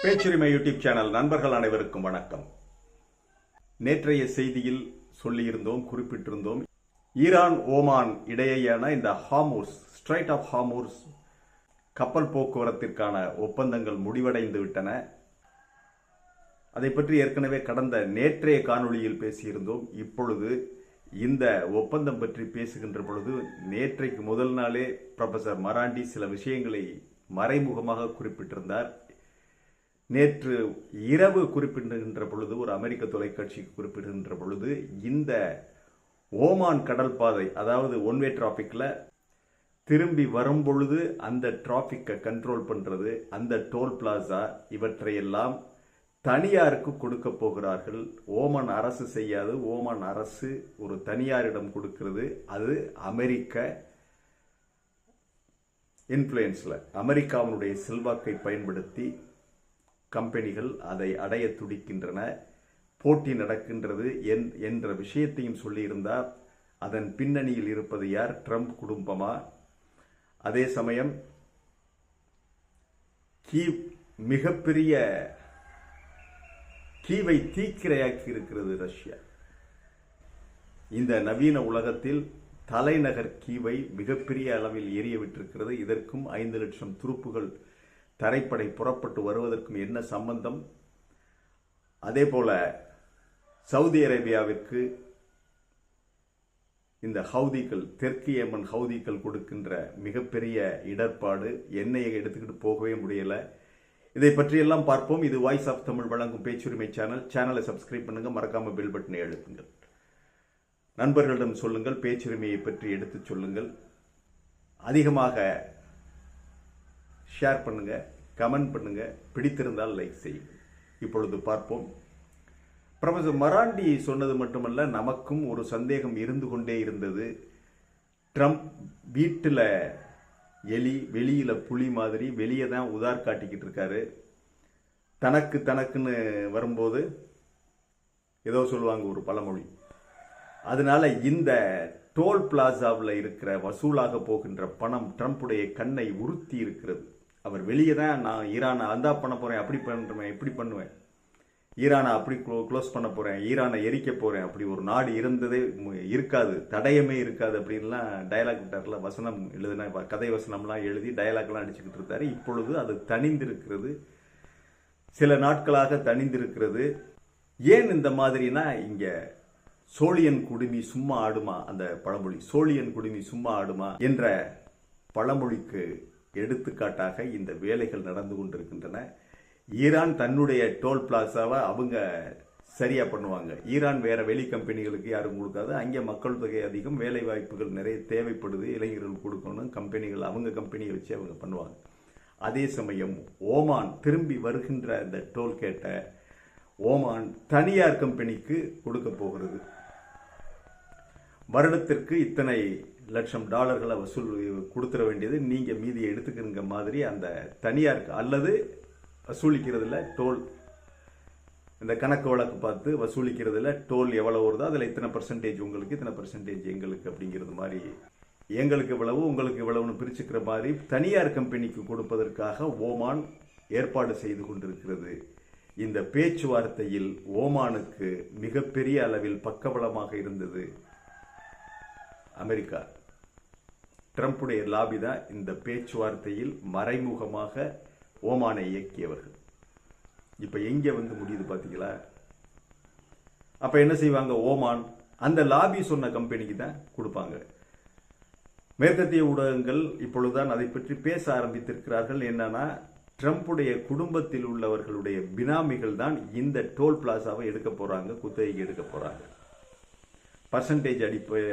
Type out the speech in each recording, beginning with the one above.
பேச்சுரிமை YouTube channel நண்பர்கள் அனைவருக்கும் வணக்கம். நேற்றைய செய்தியில் சொல்லியிருந்தோம், குறிப்பிட்டிருந்தோம், ஈரான் ஓமான் இடையேயான இந்த ஹார்முஸ், ஸ்ட்ரைட் ஆஃப் ஹார்முஸ் கப்பல் போக்குவரத்திற்கான ஒப்பந்தங்கள் முடிவடைந்து விட்டன. அதை பற்றி ஏற்கனவே கடந்த நேற்றைய காணொளியில் பேசியிருந்தோம். இப்பொழுது இந்த ஒப்பந்தம் பற்றி பேசுகின்ற பொழுது நேற்றைக்கு முதல் நாளே ப்ரொஃபசர் மராண்டி சில விஷயங்களை மறைமுகமாக குறிப்பிட்டிருந்தார். நேற்று இரவு குறிப்பிடுகின்ற பொழுது, ஒரு அமெரிக்க தொலைக்காட்சிக்கு குறிப்பிடுகின்ற பொழுது, இந்த ஓமான் கடல் பாதை, அதாவது ஒன்வே டிராபிக்ல திரும்பி வரும் பொழுது அந்த டிராபிக்கை கண்ட்ரோல் பண்றது, அந்த டோல் பிளாசா, இவற்றையெல்லாம் தனியாருக்கு கொடுக்க போகிறார்கள். ஓமான் அரசு செய்யாது, ஓமான் அரசு ஒரு தனியாரிடம் கொடுக்கிறது. அது அமெரிக்க இன்ஃப்ளூயன்ஸ்ல, அமெரிக்காவினுடைய செல்வாக்கை பயன்படுத்தி கம்பெனிகள் அதை அடைய துடிக்கின்றன. போட்டி நடக்கின்றது என்ற விஷயத்தையும் சொல்லியிருந்தார். அதன் பின்னணியில் இருப்பது யார்? ட்ரம்ப் குடும்பமா? அதே சமயம் மிகப்பெரிய கீவை தீக்கிரையாக்கி இருக்கிறது ரஷ்யா. இந்த நவீன உலகத்தில் தலைநகர் கீவை மிகப்பெரிய அளவில் எரிய விட்டிருக்கிறது. இதற்கும் 5 லட்சம் துருப்புகள் தரைப்படை புறப்பட்டு வருவதற்கும் என்ன சம்பந்தம்? அதே போல சவுதி அரேபியாவிற்கு இந்த ஹவுதிகள், தெற்கு ஏமன் ஹவுதிகள் கொடுக்கின்ற மிகப்பெரிய இடர்பாடு, எண்ணெயை எடுத்துக்கிட்டு போகவே முடியல. இதை பற்றியெல்லாம் பார்ப்போம். இது வாய்ஸ் ஆஃப் தமிழ் வழங்கும் பேச்சுரிமை சேனல். சேனலை சப்ஸ்கிரைப் பண்ணுங்க, மறக்காம பெல் பட்டனை அழுத்துங்கள். நண்பர்களிடம் சொல்லுங்கள், பேச்சுரிமையை பற்றி எடுத்து சொல்லுங்கள். அதிகமாக ஷேர் பண்ணுங்க, கமெண்ட் பண்ணுங்க, பிடித்திருந்தால் லைக் செய்யுங்க. இப்பொழுது பார்ப்போம். ப்ரொஃபசர் மராண்டி சொன்னது மட்டுமல்ல, நமக்கும் ஒரு சந்தேகம் இருந்து கொண்டே இருந்தது. ட்ரம்ப் வீட்டில் எலி, வெளியில புலி மாதிரி வெளியே தான் உதார் காட்டிக்கிட்டு இருக்காரு. தனக்குன்னு வரும்போது ஏதோ சொல்லுவாங்க, ஒரு பழமொழி. அதனால இந்த டோல் பிளாசாவில் இருக்கிற வசூலாக போகின்ற பணம் ட்ரம்புடைய கண்ணை உறுத்தி இருக்கிறது. அவர் வெளியே தான், நான் ஈரானை அந்தா பண்ண போறேன், அப்படி பண்ணுவேன், இப்படி பண்ணுவேன், ஈரானை அப்படி க்ளோஸ் பண்ண போறேன், ஈரானை எரிக்க போறேன், அப்படி ஒரு நாடு இருந்ததே இருக்காது, தடயமே இருக்காது அப்படின்லாம் டயலாக் விட்டார்ல, வசனம் எழுதின கதை வசனம்லாம் எழுதி டயலாக்லாம் அடிச்சுக்கிட்டு இருந்தாரு. இப்பொழுது அது தணிந்திருக்கிறது, சில நாட்களாக தணிந்திருக்கிறது. ஏன் இந்த மாதிரினா, இங்க சோழியன் குடுமி சும்மா ஆடுமா, அந்த பழமொழி, சோழியன் குடுமி சும்மா ஆடுமா என்ற பழமொழிக்கு எடுத்துக்காட்டாக இந்த வேலைகள் நடந்து கொண்டிருக்கின்றன. ஈரான் தன்னுடைய டோல் பிளாசாவை அவங்க சரியா பண்ணுவாங்க. ஈரான் வேற வெளி கம்பெனிகளுக்கு யாரும் கொடுக்காது. அங்கே மக்கள் தொகை அதிகம், வேலை வாய்ப்புகள் நிறைய தேவைப்படுது, இளைஞர்கள் கொடுக்கணும், கம்பெனிகள் அவங்க கம்பெனியை வச்சு அவங்க பண்ணுவாங்க. அதே சமயம் ஓமான் திரும்பி வருகின்ற அந்த டோல்கேட்டை ஓமான் தனியார் கம்பெனிக்கு கொடுக்க போகிறது. வருடத்திற்கு இத்தனை லட்சம் டாலர்களை வசூல் கொடுத்துட வேண்டியது, நீங்க மீதியை எடுத்துக்கிற மாதிரி அந்த தனியார் அல்லது வசூலிக்கிறதுல டோல், இந்த கணக்கு வழக்கு பார்த்து வசூலிக்கிறதுல டோல் எவ்வளவு வருதோ அதில் இத்தனை பர்சன்டேஜ் உங்களுக்கு, இத்தனை பர்சன்டேஜ் எங்களுக்கு அப்படிங்கிறது மாதிரி, எங்களுக்கு இவ்வளவு உங்களுக்கு இவ்வளவுன்னு பிரிச்சுக்கிற மாதிரி தனியார் கம்பெனிக்கு கொடுப்பதற்காக ஓமான் ஏற்பாடு செய்து கொண்டிருக்கிறது. இந்த பேச்சுவார்த்தையில் ஓமானுக்கு மிகப்பெரிய அளவில் பக்கபலமாக இருந்தது அமெரிக்கா. ட்ரம்புடைய லாபி தான் இந்த பேச்சுவார்த்தையில் மறைமுகமாக ஓமானை இயக்கியவர்கள். இப்ப எங்க வந்து முடியுது பாத்தீங்களா? அப்ப என்ன செய்வாங்க? ஓமான் அந்த லாபி சொன்ன கம்பெனிக்கு தான் கொடுப்பாங்க. மேற்கத்திய ஊடகங்கள் இப்பொழுதுதான் அதை பற்றி பேச ஆரம்பித்திருக்கிறார்கள். என்னன்னா, ட்ரம்புடைய குடும்பத்தில் உள்ளவர்களுடைய பினாமிகள் தான் இந்த டோல் பிளாசாவை எடுக்க போறாங்க, குத்தகைக்கு எடுக்க போறாங்க, பர்சன்டேஜ்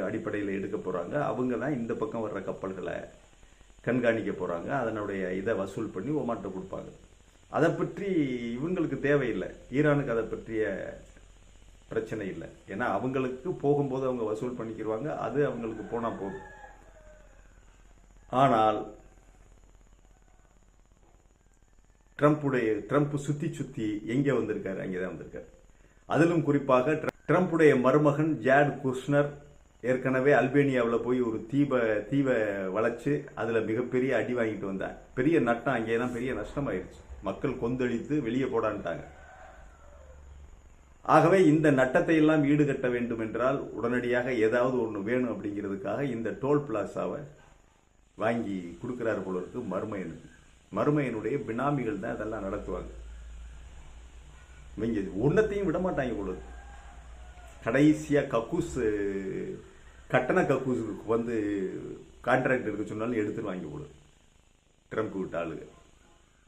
அடிப்படையில் எடுக்க போறாங்க. அவங்க தான் இந்த பக்கம் வர்ற கப்பல்களை கண்காணிக்க போறாங்க, அதனுடைய இதை வசூல் பண்ணி ஓமான்ட்ட கொடுப்பாங்க. அதை பற்றி இவங்களுக்கு தேவையில்லை, ஈரானுக்கு அதை பற்றிய பிரச்சனை இல்லை. ஏன்னா அவங்களுக்கு போகும்போது அவங்க வசூல் பண்ணிக்கிடுவாங்க, அது அவங்களுக்கு போனா போகும். ஆனால் ட்ரம்ப் சுத்தி எங்க வந்திருக்காரு? அங்கேதான் வந்திருக்காரு. அதிலும் குறிப்பாக ட்ரம்புடைய மருமகன் ஜார்ட் குஷ்னர் ஏற்கனவே அல்பேனியாவில் போய் ஒரு தீவை வளைச்சு அதில் மிகப்பெரிய அடி வாங்கிட்டு வந்தாங்க. பெரிய நட்டம், அங்கே தான் பெரிய நஷ்டமாயிருச்சு. மக்கள் கொந்தளித்து வெளியே போடான்ட்டாங்க. ஆகவே இந்த நட்டத்தை எல்லாம் ஈடுகட்ட வேண்டும் என்றால் உடனடியாக ஏதாவது ஒன்று வேணும் அப்படிங்கிறதுக்காக இந்த டோல் பிளாசாவை வாங்கி கொடுக்கிறார் போல இருக்கு மருமையனுக்கு. மருமையனுடைய பினாமிகள் தான் அதெல்லாம் நடத்துவாங்க. இவங்க ஒன்னத்தையும் விட மாட்டாங்க போல இருக்கு. கடைசியா கக்கூஸ் கட்டண கக்கூஸுக்கு வந்து கான்ட்ராக்ட் எடுக்க சொன்னாலும் எடுத்துருவாங்க போல ட்ரம்ப் விட்ட ஆளுங்க.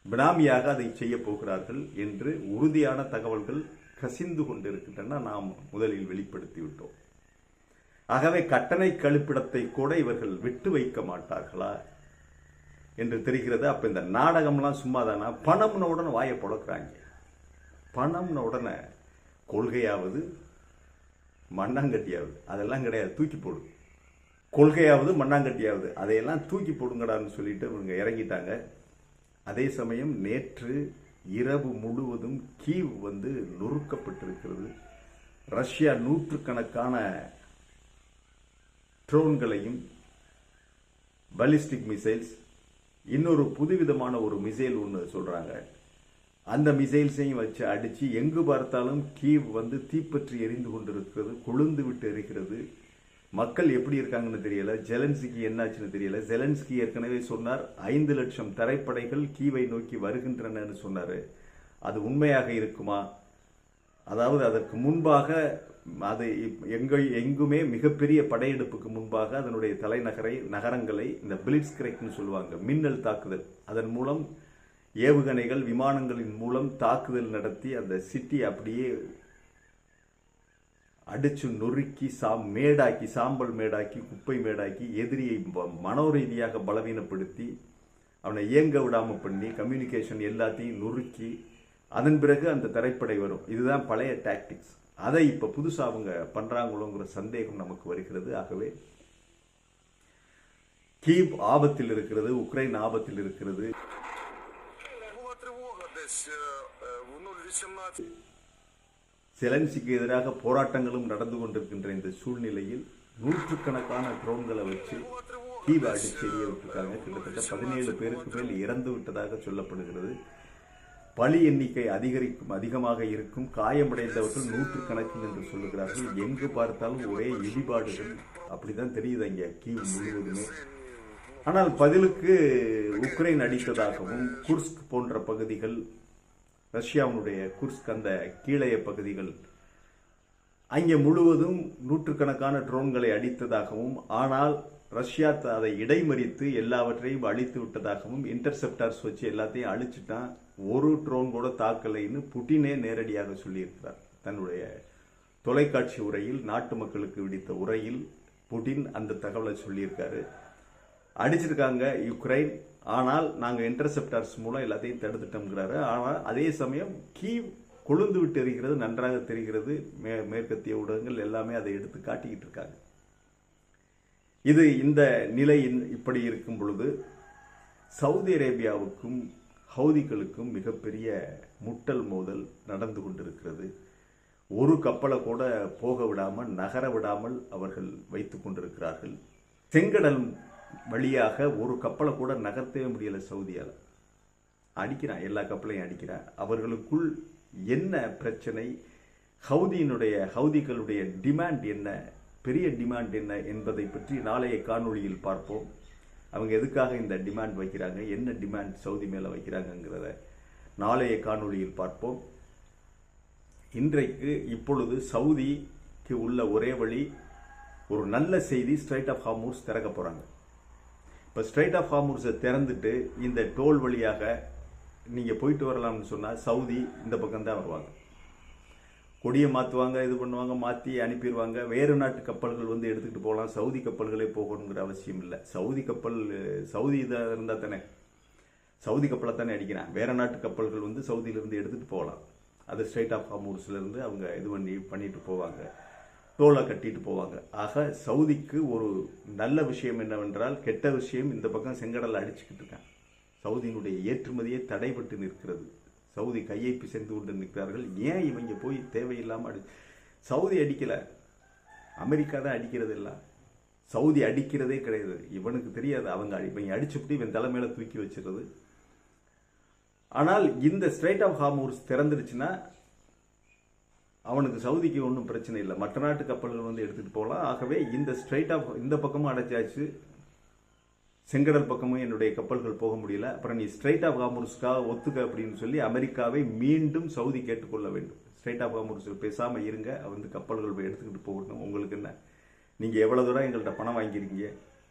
பினாமியாக அதை செய்ய போகிறார்கள் என்று உறுதியான தகவல்கள் கசிந்து கொண்டிருக்கின்றன. நாம் முதலில் வெளிப்படுத்தி விட்டோம். ஆகவே கட்டணை கழிப்பிடத்தை கூட இவர்கள் விட்டு வைக்க மாட்டார்களா என்று தெரிகிறது. அப்ப இந்த நாடகம்லாம் சும்மாதானா? பணம்னு உடனே வாயை பொழக்கிறாங்க. பணம்னு உடனே கொள்கையாவது மண்ணாங்கட்டியாவது அதெல்லாம் கிடையாது, தூக்கி போடு. கொள்கையாவது மண்ணாங்கட்டியாவது அதையெல்லாம் தூக்கி போடுங்கடான்னு சொல்லிட்டு இவங்க இறங்கிட்டாங்க. அதே சமயம் நேற்று இரவு முழுவதும் கீவ் வந்து நொறுக்கப்பட்டிருக்கிறது. ரஷ்யா நூற்றுக்கணக்கான ட்ரோன்களையும் பாலிஸ்டிக் மிசைல்ஸ், இன்னொரு புதுவிதமான ஒரு மிசைல் ஒன்று சொல்றாங்க, அந்த மிசைல்ஸையும் வச்சு அடிச்சு எங்கு பார்த்தாலும் கீவ் வந்து தீப்பற்றி எரிந்து கொண்டிருக்கிறது, கொழுந்து விட்டு எரிகிறது. மக்கள் எப்படி இருக்காங்கன்னு தெரியல. ஜெலன்ஸ்கி என்னாச்சுன்னு தெரியல. ஜெலன்ஸ்கி ஏற்கனவே சொன்னார் 5 லட்சம் தரைப்படைகள் கீவை நோக்கி வருகின்றன சொன்னாரு. அது உண்மையாக இருக்குமா? அதாவது அதற்கு முன்பாக அது எங்குமே மிகப்பெரிய படையெடுப்புக்கு முன்பாக அதனுடைய நகரங்களை இந்த பிளிட்ஸ் கிரைக்னு சொல்லுவாங்க, மின்னல் தாக்குதல், அதன் மூலம் ஏவுகணைகள் விமானங்களின் மூலம் தாக்குதல் நடத்தி அந்த சிட்டி அப்படியே அடிச்சு நொறுக்கி சாம்பல் மேடாக்கி குப்பை மேடாக்கி எதிரியை மனோரீதியாக பலவீனப்படுத்தி அவனை இயங்க விடாம பண்ணி கம்யூனிகேஷன் எல்லாத்தையும் நொறுக்கி அதன் பிறகு அந்த தரைப்படை வரும். இதுதான் பழைய டாக்டிக்ஸ். அதை இப்ப புதுசா அவங்க பண்றாங்களோங்கிற சந்தேகம் நமக்கு வருகிறது. ஆகவே கீவ் ஆபத்தில் இருக்கிறது, உக்ரைன் ஆபத்தில் இருக்கிறது. செலன்ஸ்கிக்கு எதிராக போராட்டங்களும் நடந்து கொண்டிருக்கின்ற இந்த சூழ்நிலையில் நூற்றுக்கணக்கான ட்ரோன்களை வச்சு கீவ் அடிச்சு எரிய விட்டுருக்காங்க. கிட்டத்தட்ட 17 பேருக்கு மேல் இறந்து விட்டதாக சொல்லப்படுகிறது. பலி எண்ணிக்கை அதிகமாக இருக்கும். காயமடைந்தவர்கள் நூற்றுக்கணக்கில் என்று சொல்லுகிறார்கள். எங்கு பார்த்தாலும் ஒரே இடிபாடுகள், அப்படிதான் தெரியுது இங்க கீவ் முழுவதுமே. ஆனால் பதிலுக்கு உக்ரைன் அடித்ததாகவும் குர்ஸ்க் போன்ற பகுதிகள், ரஷ்யாவுடைய குர்ஸ்க் அந்த கீழைய பகுதிகள், அங்கே முழுவதும் நூற்றுக்கணக்கான ட்ரோன்களை அடித்ததாகவும், ஆனால் ரஷ்யா அதை இடைமறித்து எல்லாவற்றையும் அழித்து விட்டதாகவும், இன்டர்செப்டர்ஸ் வச்சு எல்லாத்தையும் அழிச்சுட்டான், ஒரு ட்ரோன் கூட தாக்கலைன்னு புட்டினே நேரடியாக சொல்லியிருக்கிறார். தன்னுடைய தொலைக்காட்சி உரையில், நாட்டு மக்களுக்கு விடுத்த உரையில் புட்டின் அந்த தகவலை சொல்லியிருக்காரு. அடிச்சிருக்காங்க யுக்ரைன், ஆனால் நாங்கள் இன்டர்செப்டர்ஸ் மூலம் எல்லாத்தையும் தடுத்துட்டோம்ங்கிறாரு. ஆனால் அதே சமயம் கீவ் கொழுந்து விட்டு எரிகிறது நன்றாக தெரிகிறது. மேற்கத்திய ஊடகங்கள் எல்லாமே அதை எடுத்து காட்டிக்கிட்டு இருக்காங்க. இது இந்த நிலை இப்படி இருக்கும் பொழுது சவுதி அரேபியாவுக்கும் ஹவுதிகளுக்கும் மிகப்பெரிய முட்டல் மோதல் நடந்து கொண்டிருக்கிறது. ஒரு கப்பலை கூட போக விடாமல், நகர விடாமல் அவர்கள் வைத்துக் கொண்டிருக்கிறார்கள். செங்கடல் வழியாக ஒரு கப்பலை கூட நகர்த்தவே முடியல சவுதியால். அடிக்கிறான், எல்லா கப்பலையும் அடிக்கிறான். அவர்களுக்குள் என்ன பிரச்சனை, ஹவுதிகளுடைய டிமாண்ட் என்ன, பெரிய டிமாண்ட் என்ன என்பதை பற்றி நாளைய காணொளியில் பார்ப்போம். அவங்க எதுக்காக இந்த டிமாண்ட் வைக்கிறாங்க, என்ன டிமாண்ட் சவுதி மேல வைக்கிறாங்கிறத நாளைய காணொளியில் பார்ப்போம். இன்றைக்கு இப்பொழுது சவுதிக்கு உள்ள ஒரே வழி, ஒரு நல்ல செய்தி, ஸ்ட்ரைட் ஆஃப் ஹார்மூஸ் திறக்க போறாங்க. இப்போ ஸ்ட்ரைட் ஆஃப் ஹார்மூஸை திறந்துட்டு இந்த டோல் வழியாக நீங்கள் போயிட்டு வரலாம்னு சொன்னால் சவுதி இந்த பக்கம் தான் வருவாங்க. கொடியை மாற்றுவாங்க, இது பண்ணுவாங்க, மாற்றி அனுப்பிடுவாங்க. வேறு நாட்டு கப்பல்கள் வந்து எடுத்துக்கிட்டு போகலாம், சவுதி கப்பல்களே போகணுங்கிற அவசியம் இல்லை. சவுதி இதாக இருந்தால் தானே, சவுதி கப்பலை தானே அடிக்கிறான். வேறு நாட்டு கப்பல்கள் வந்து சவுதியிலேருந்து எடுத்துகிட்டு போகலாம். அது ஸ்ட்ரைட் ஆஃப் ஹார்மூஸ்லேருந்து அவங்க இது பண்ணிட்டு போவாங்க, டோலை கட்டிட்டு போவாங்க. ஆக சவுதிக்கு ஒரு நல்ல விஷயம் என்னவென்றால், கெட்ட விஷயம் இந்த பக்கம் செங்கடலை அடிச்சுக்கிட்டு இருக்காங்க. சவுதியினுடைய ஏற்றுமதியே தடைபட்டு நிற்கிறது. சவுதி கையை பிசைந்து கொண்டு நிற்கிறார்கள். ஏன் இவங்க போய் தேவையில்லாமல் சவுதி அடிக்கல, அமெரிக்கா தான் அடிக்கிறது எல்லாம். சவுதி அடிக்கிறதே கிடையாது. இவனுக்கு தெரியாது, இவங்க அடிச்சுட்டு இவன் தலைமையில தூக்கி வச்சிருது. ஆனால் இந்த ஸ்ட்ரைட் ஆஃப் ஹார்மூஸ் திறந்துருச்சுன்னா அவனுக்கு சவுதிக்கு ஒன்றும் பிரச்சனை இல்லை. மற்ற நாட்டு கப்பல்கள் வந்து எடுத்துட்டு போகலாம். ஆகவே இந்த ஸ்ட்ரைட் ஆஃப் இந்த பக்கமும் அடைச்சாச்சு, செங்கடல் பக்கமும் என்னுடைய கப்பல்கள் போக முடியல. அப்புறம் நீ ஸ்ட்ரைட் ஆஃப் ஹார்மூஸ்க்காக ஒத்துக்க அப்படின்னு சொல்லி அமெரிக்காவை மீண்டும் சவுதி கேட்டுக்கொள்ள வேண்டும். ஸ்ட்ரைட் ஆஃப் ஹார்மூஸ் பேசாம இருங்க, வந்து கப்பல்கள் போய் எடுத்துக்கிட்டு போகணும். உங்களுக்கு என்ன, நீங்க எவ்வளவு தூரம் எங்கள்கிட்ட பணம் வாங்கிருக்கீங்க,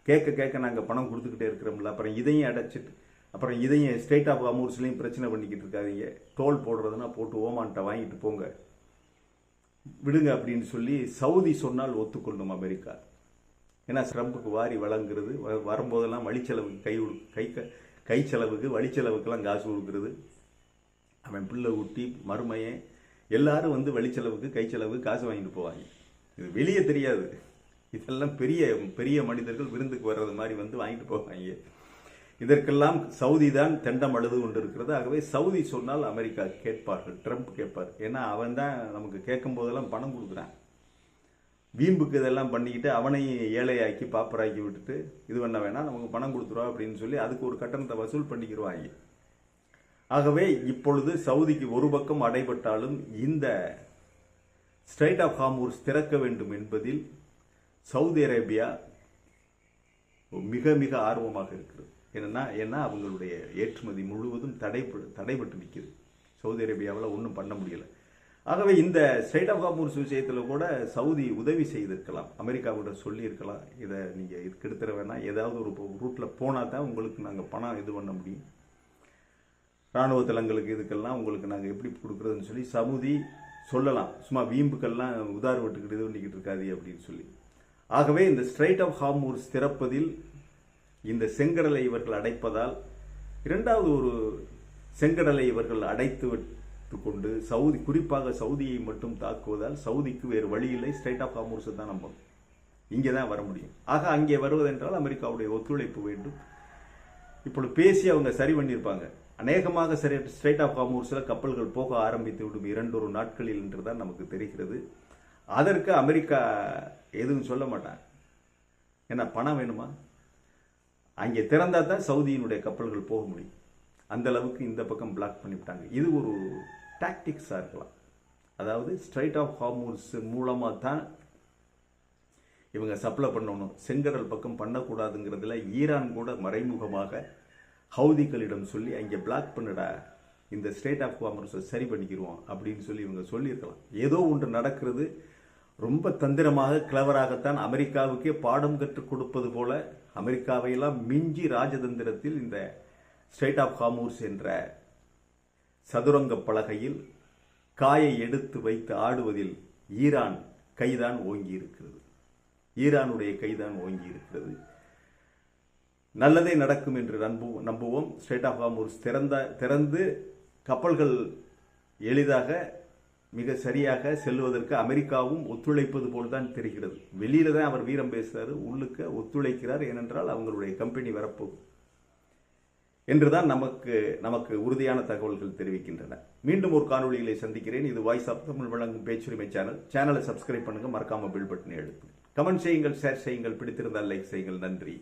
கேட்க கேட்க நாங்க பணம் கொடுத்துக்கிட்டே இருக்கிறோம்ல. அப்புறம் இதையும் அடைச்சிட்டு அப்புறம் இதையும் ஸ்ட்ரைட் ஆஃப் ஹார்மூஸ்லையும் பிரச்சனை பண்ணிக்கிட்டு இருக்காதீங்க. டோல் போடுறதுன்னா போட்டு ஓமான்ட்ட வாங்கிட்டு போங்க, விடுங்க அப்படின்னு சொல்லி சவுதி சொன்னால் ஒத்துக்கொள்ளும் அமெரிக்கா. ஏன்னா ட்ரம்புக்கு வாரி வழங்குறது, வரும்போதெல்லாம் வழிச்செலவுக்கு கை செலவுக்கு வழிச்செலவுக்கெல்லாம் காசு கொடுக்கறது. அவன் பிள்ளை குட்டி மருமையன் எல்லாரும் வந்து வழிச்செலவுக்கு கை செலவுக்கு காசு வாங்கிட்டு போவாங்க. இது வெளியே தெரியாது. இதெல்லாம் பெரிய பெரிய மனிதர்கள் விருந்துக்கு வர்றது மாதிரி வந்து வாங்கிட்டு போவாங்க. இதற்கெல்லாம் சவுதி தான் தெண்டம் அழுது கொண்டிருக்கிறது. ஆகவே சவுதி சொன்னால் அமெரிக்கா கேட்பார்கள், ட்ரம்ப் கேட்பார். ஏன்னா அவன் தான் நமக்கு கேட்கும் போதெல்லாம் பணம் கொடுக்குறான். வீம்புக்கு இதெல்லாம் பண்ணிக்கிட்டு அவனையும் ஏழையாக்கி பாப்பராக்கி விட்டுட்டு இது பண்ண வேணாம், நமக்கு பணம் கொடுத்துருவா அப்படின்னு சொல்லி அதுக்கு ஒரு கட்டணத்தை வசூல் பண்ணிக்கிடுவாங்க. ஆகவே இப்பொழுது சவுதிக்கு ஒரு பக்கம் அடைபட்டாலும் இந்த ஸ்ட்ரைட் ஆஃப் ஹார்மூஸ் திறக்க வேண்டும் என்பதில் சவுதி அரேபியா மிக மிக ஆர்வமாக இருக்கிறது. ஏன்னா அவங்களுடைய ஏற்றுமதி முழுவதும் தடைபட்டு நிற்குது. சவுதி அரேபியாவில் ஒன்றும் பண்ண முடியல. ஆகவே இந்த ஸ்ட்ரைட் ஆஃப் ஹார்மூஸ் விஷயத்தில் கூட சவுதி உதவி செய்திருக்கலாம், அமெரிக்காவோட சொல்லியிருக்கலாம், இதை நீங்கள் இதுக்கு எடுத்துட வேணாம், ஏதாவது ஒரு ரூட்டில் போனால் தான் உங்களுக்கு நாங்கள் பணம் இது பண்ண முடியும், இராணுவ தளங்களுக்கு இதுக்கெல்லாம் உங்களுக்கு நாங்கள் எப்படி கொடுக்குறதுன்னு சொல்லி சவுதி சொல்லலாம். சும்மா வீம்புக்கெல்லாம் உதார் விட்டுக்கிட்டு இது பண்ணிக்கிட்டு இருக்காது அப்படின்னு சொல்லி. ஆகவே இந்த ஸ்ட்ரைட் ஆஃப் ஹார்மூஸ் திறப்பதில் இந்த செங்கடலை இவர்கள் அடைப்பதால், இரண்டாவது ஒரு செங்கடலை இவர்கள் அடைத்து கொண்டு சவுதி, குறிப்பாக சவுதியை மட்டும் தாக்குவதால் சவுதிக்கு வேறு வழி இல்லை, ஸ்ட்ரைட் ஆஃப் ஹார்மூஸ் தான் நம்ம இங்கே தான் வர முடியும். ஆக அங்கே வருவதென்றால் அமெரிக்காவுடைய ஒத்துழைப்பு வேண்டும். இப்பொழுது பேசி அவங்க சரி பண்ணியிருப்பாங்க. அநேகமாக ஸ்ட்ரைட் ஆஃப் ஹார்மூஸில் கப்பல்கள் போக ஆரம்பித்து விடும் 2 நாட்களில் என்று தான் நமக்கு தெரிகிறது. அதற்கு அமெரிக்கா எதுவும் சொல்ல மாட்டாங்க. ஏன்னா பணம் வேணுமா, அங்கே திறந்தா தான் சவுதியினுடைய கப்பல்கள் போக முடியும். அந்த அளவுக்கு இந்த பக்கம் பிளாக் பண்ணிவிட்டாங்க. இது ஒரு டாக்டிக்ஸா இருக்கலாம். அதாவது ஸ்ட்ரைட் ஆஃப் ஹார்மூஸ் மூலமா தான் இவங்க சப்ளை பண்ணணும், செங்கடல் பக்கம் பண்ணக்கூடாதுங்கிறதுல ஈரான் கூட மறைமுகமாக ஹவுதிகளிடம் சொல்லி அங்கே பிளாக் பண்ணுடா, இந்த ஸ்ட்ரைட் ஆஃப் ஹார்மூஸை சரி பண்ணிக்கிடுவோம் அப்படின்னு சொல்லி இவங்க சொல்லியிருக்கலாம். ஏதோ ஒன்று நடக்கிறது. ரொம்ப தந்திரமாக கிளவராகத்தான் அமெரிக்காவுக்கே பாடம் கற்றுக் கொடுப்பது போல அமெரிக்காவையெல்லாம் மிஞ்சி ராஜதந்திரத்தில் இந்த ஸ்ட்ரைட் ஆஃப் ஹார்மூஸ் என்ற சதுரங்க பலகையில் காயை எடுத்து வைத்து ஆடுவதில் ஈரான் கைதான் ஓங்கி இருக்கிறது. ஈரானுடைய கைதான் ஓங்கி இருக்கிறது. நல்லதே நடக்கும் என்று நம்புவோம். ஸ்ட்ரைட் ஆஃப் ஹார்மூஸ் திறந்து கப்பல்கள் எளிதாக மிக சரியாக செல்வதற்கு அமெரிக்காவும் ஒத்துழைப்பது போல்தான் தெரிகிறது. வெளியில தான் அவர் வீரம் பேசுறாரு, உள்ளுக்க ஒத்துழைக்கிறார். ஏனென்றால் அவங்களுடைய கம்பெனி வரப்போகுது என்றுதான் நமக்கு உறுதியான தகவல்கள் தெரிவிக்கின்றன. மீண்டும் ஒரு காணொளிகளை சந்திக்கிறேன். இது வாய்ஸ் ஆஃப் தமிழ் வழங்கும் பேச்சுரிமை சேனலை சப்ஸ்கிரைப் பண்ணுங்க, மறக்காம பெல் பட்டனை அழுத்துங்க, கமெண்ட் செய்யுங்கள், ஷேர் செய்யுங்கள், பிடித்திருந்தால் லைக் செய்யுங்கள். நன்றி.